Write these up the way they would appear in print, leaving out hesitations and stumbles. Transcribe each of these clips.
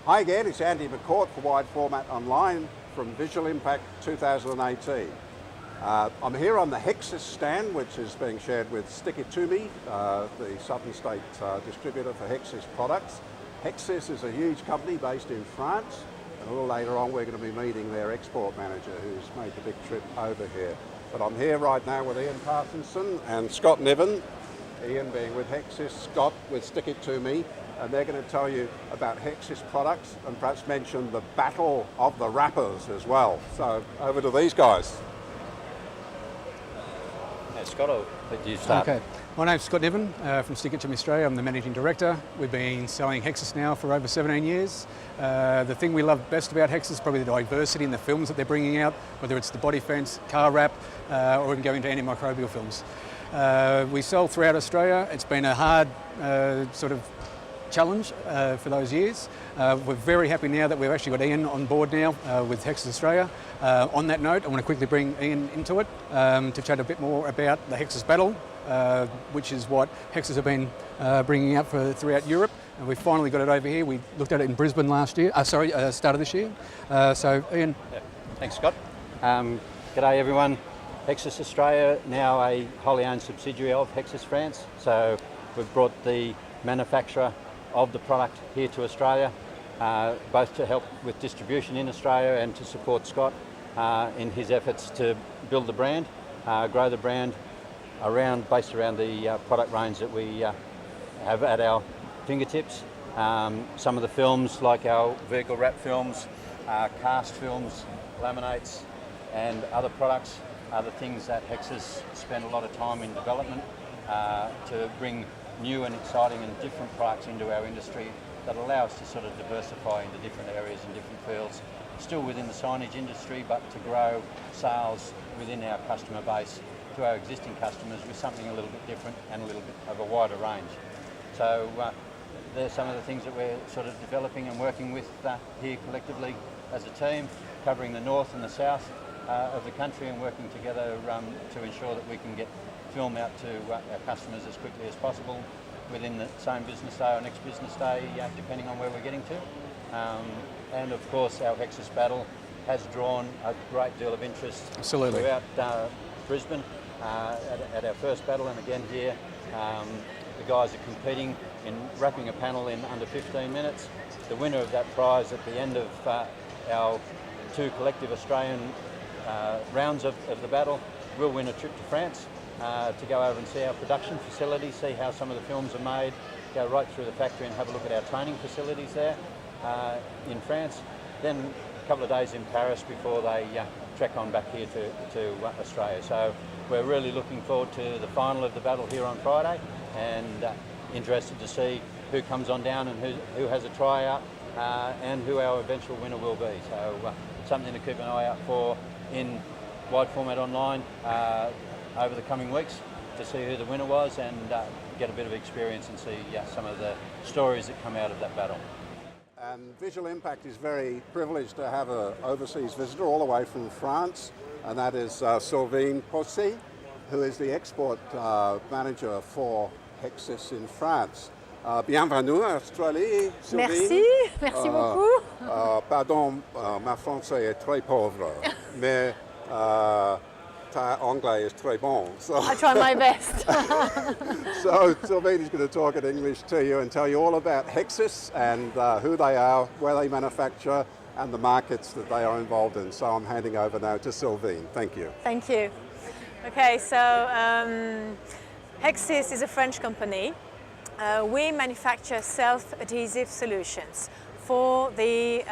Hi again, it's Andy McCourt for Wide Format Online from Visual Impact 2018. I'm here on the Hexis stand, which is being shared with Stick It To Me, the Southern State distributor for Hexis products. Hexis is a huge company based in France, and a little later on we're going to be meeting their export manager who's made the big trip over here. But I'm here right now with Ian Parkinson and Scott Niven, Ian being with Hexis, Scott with Stick It To Me, and they're going to tell you about Hexis products and perhaps mention the battle of the wrappers as well. So over to these guys. Scott, I'll let you start. Okay, my name's Scott Niven from Stick It To Me Australia. I'm the Managing Director. We've been selling Hexis now for over 17 years. The thing we love best about Hexis is probably the diversity in the films that they're bringing out, whether it's the body fence, car wrap, or even going to antimicrobial films. We sell throughout Australia. It's been a hard sort of challenge for those years. We're very happy now that we've actually got Ian on board now with Hexis Australia. On that note, I want to quickly bring Ian into it to chat a bit more about the Hexis Battle, which is what Hexis have been bringing out throughout Europe. And we finally got it over here. We looked at it in Brisbane last year, start of this year. So Ian. Yeah. Thanks, Scott. G'day everyone. Hexis Australia, now a wholly owned subsidiary of Hexis France. So we've brought the manufacturer of the product here to Australia, both to help with distribution in Australia and to support Scott in his efforts to build the brand, grow the brand based around the product range that we have at our fingertips. Some of the films like our vehicle wrap films, cast films, laminates and other products are the things that Hexis spend a lot of time in development to bring new and exciting and different products into our industry that allow us to sort of diversify into different areas and different fields, still within the signage industry, but to grow sales within our customer base to our existing customers with something a little bit different and a little bit of a wider range. So there's some of the things that we're sort of developing and working with here collectively as a team, covering the north and the south of the country and working together to ensure that we can get film out to our customers as quickly as possible within the same business day or next business day, depending on where we're getting to. And of course our Hexis Battle has drawn a great deal of interest throughout Brisbane at our first battle, and again here. The guys are competing in wrapping a panel in under 15 minutes. The winner of that prize at the end of our two collective Australian rounds of the battle will win a trip to France to go over and see our production facility, see how some of the films are made, go right through the factory and have a look at our training facilities there in France. Then a couple of days in Paris before they trek on back here to Australia. So we're really looking forward to the final of the battle here on Friday, and interested to see who comes on down and who has a tryout and who our eventual winner will be. So something to keep an eye out for in Wide Format Online over the coming weeks to see who the winner was and get a bit of experience and see some of the stories that come out of that battle. And Visual Impact is very privileged to have an overseas visitor all the way from France, and that is Sylvain Possy, who is the export manager for Hexis in France. Bienvenue en Australie, Sylvain. Merci beaucoup. Pardon, ma français est très pauvre, mais ta anglais is très bon. So I try my best. So Sylvain is going to talk in English to you and tell you all about Hexis and who they are, where they manufacture, and the markets that they are involved in. So I'm handing over now to Sylvain. Thank you. Thank you. Okay, so Hexis is a French company. We manufacture self-adhesive solutions for the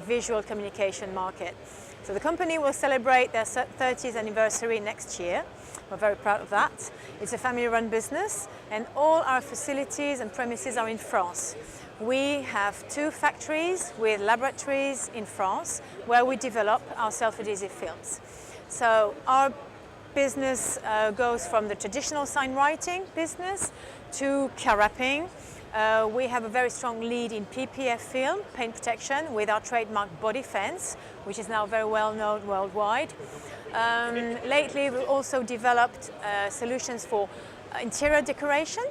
visual communication market. So the company will celebrate their 30th anniversary next year. We're very proud of that. It's a family-run business, and all our facilities and premises are in France. We have 2 factories with laboratories in France where we develop our self-adhesive films. So our business goes from the traditional sign writing business to car wrapping. We have a very strong lead in PPF film, paint protection, with our trademark body fence, which is now very well known worldwide. Lately we've also developed solutions for interior decoration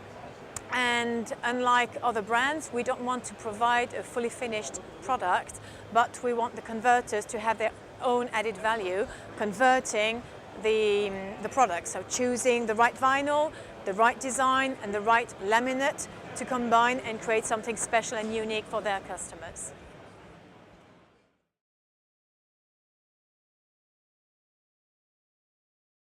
And unlike other brands, we don't want to provide a fully finished product, but we want the converters to have their own added value, converting the product. So choosing the right vinyl, the right design, and the right laminate to combine and create something special and unique for their customers.